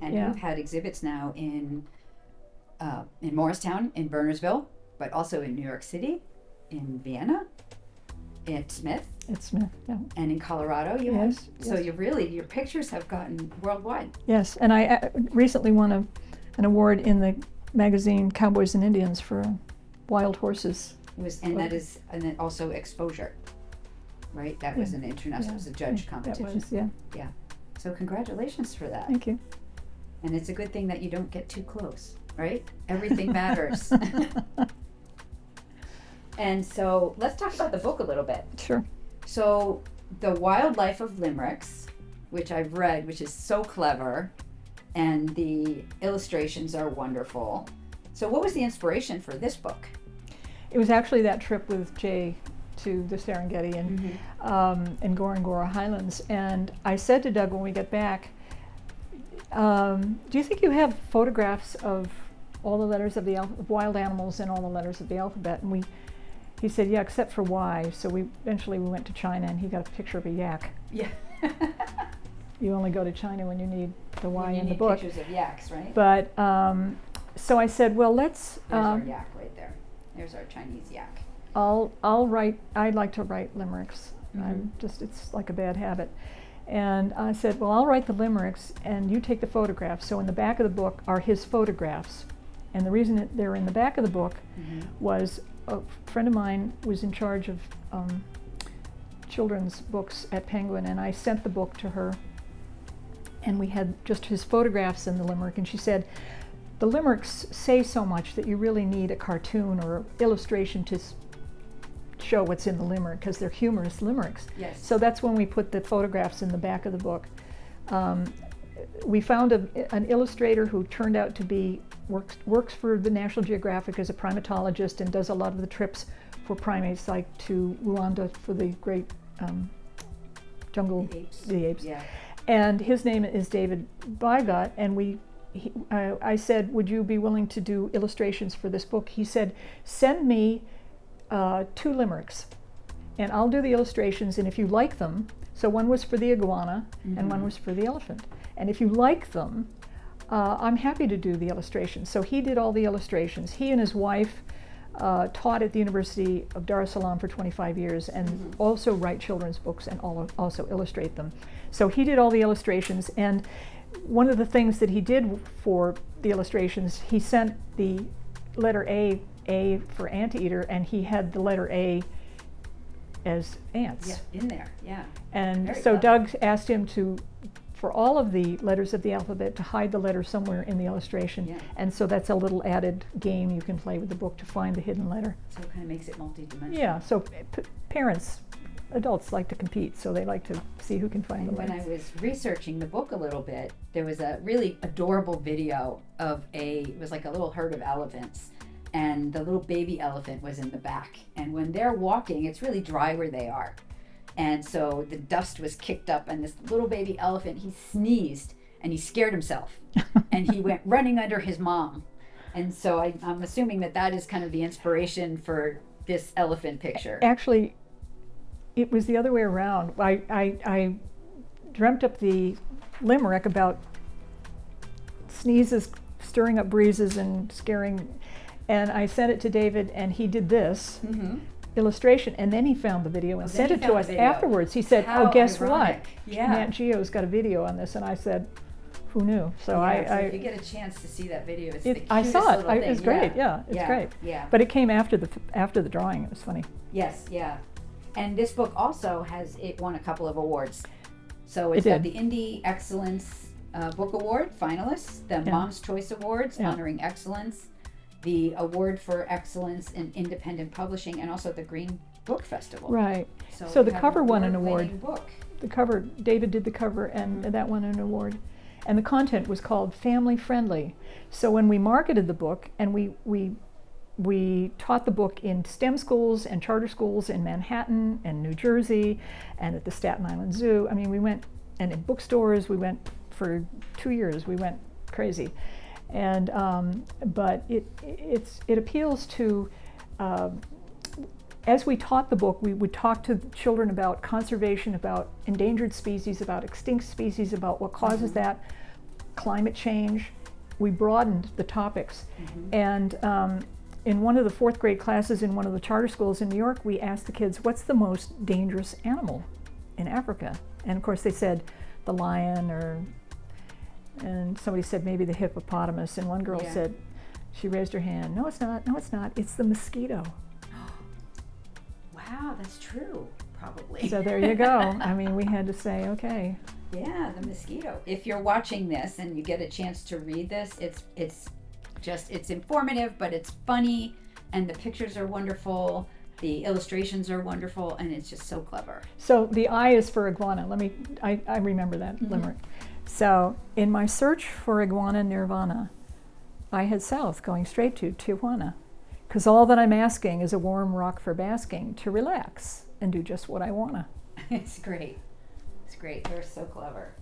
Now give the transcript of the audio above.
And Yeah. you've had exhibits now in Morristown, in Burnersville, but also in New York City, in Vienna, at Smith, It's Smith, yeah. and in Colorado. You Yes, have. So yes. your pictures have gotten worldwide. Yes, and I recently won an award in the magazine Cowboys and Indians for wild horses. And then also exposure, right? That was Yeah. an international, it was a Yeah. judge That competition. was, yeah. Yeah. So congratulations for that. Thank you. And it's a good thing that you don't get too close, right? Everything matters. And so let's talk about the book a little bit. Sure. So The Wildlife of Limericks, which I've read, which is so clever, and the illustrations are wonderful. So what was the inspiration for this book? It was actually that trip with Jay to the Serengeti and in Ngorongoro Highlands. And I said to Doug when we get back, do you think you have photographs of all the letters of the wild animals and all the letters of the alphabet? And he said, yeah, except for Y. So eventually we went to China and he got a picture of a yak. Yeah. You only go to China when you need the Y You in the need book. pictures of yaks, right? But so I said, well, let's. There's our yak right there. There's our Chinese yak. I'll write. I'd like to write limericks. Mm-hmm. It's like a bad habit. And I said, well, I'll write the limericks, and you take the photographs. So in the back of the book are his photographs, and the reason that they're in the back of the book was a friend of mine was in charge of children's books at Penguin, and I sent the book to her, and we had just his photographs in the limerick, and she said, the limericks say so much that you really need a cartoon or illustration to show what's in the limerick, because they're humorous limericks. Yes. So that's when we put the photographs in the back of the book. We found an illustrator who turned out to be, works for the National Geographic as a primatologist and does a lot of the trips for primates, like to Rwanda for the great jungle, the apes. Yeah. And his name is David Bygot, and I said, would you be willing to do illustrations for this book? He said, send me 2 limericks, and I'll do the illustrations, and if you like them, so one was for the iguana, and one was for the elephant, and if you like them, I'm happy to do the illustrations. So he did all the illustrations. He and his wife taught at the University of Dar es Salaam for 25 years, and also write children's books and also illustrate them. So he did all the illustrations, and one of the things that he did for the illustrations, he sent the letter A for anteater, and he had the letter A as ants. Yeah, in there, yeah. And Very so clever. Doug asked him for all of the letters of the alphabet, to hide the letter somewhere in the illustration. Yeah. And so that's a little added game you can play with the book to find the hidden letter. So it kind of makes it multi-dimensional. Yeah, so parents, adults like to compete, so they like to see who can find And the when letters. I was researching the book a little bit, there was a really adorable video of it was like a little herd of elephants, and the little baby elephant was in the back. And when they're walking, it's really dry where they are. And so the dust was kicked up, and this little baby elephant, he sneezed, and he scared himself. And he went running under his mom. And so I'm assuming that is kind of the inspiration for this elephant picture. Actually, it was the other way around. I dreamt up the limerick about sneezes stirring up breezes and scaring, and I sent it to David, and he did this illustration, and then he found the video and sent it to us afterwards. He said, How oh, guess ironic. what? Yeah. Nat Geo's got a video on this, and I said, who knew? So So I if you get a chance to see that video, it's the cutest I saw it. little thing. It was great. Yeah, it's great. Yeah. But it came after the drawing. It was funny. Yes, yeah. And this book also it won a couple of awards. So It it's got did. the Indie Excellence Book Award finalists, the Yeah. Mom's Choice Awards Yeah. honoring excellence, the Award for Excellence in Independent Publishing, and also the Green Book Festival. Right. So we the have cover won an award-winning award. book. The cover, David did the cover, and that won an award. And the content was called Family Friendly. So when we marketed the book, and we taught the book in STEM schools and charter schools in Manhattan and New Jersey and at the Staten Island Zoo. I mean, we went, and in bookstores, we went for 2 years, we went crazy. And but it appeals to, as we taught the book, we would talk to the children about conservation, about endangered species, about extinct species, about what causes that. climate change. We broadened the topics. Mhm. And in one of the 4th grade classes in one of the charter schools in New York, we asked the kids, what's the most dangerous animal in Africa? And of course they said the lion, and somebody said maybe the hippopotamus, and one girl Yeah. said, she raised her hand, no it's not, it's the mosquito. Wow, that's true, probably. So there you go. I mean, we had to say, okay. Yeah, the mosquito. If you're watching this and you get a chance to read this, it's informative, but it's funny, and the pictures are wonderful, the illustrations are wonderful, and it's just so clever. So the I is for iguana. I remember that limerick. So in my search for iguana nirvana, I head south, going straight to Tijuana, because all that I'm asking is a warm rock for basking, to relax and do just what I wanna. It's great. It's great. They're so clever.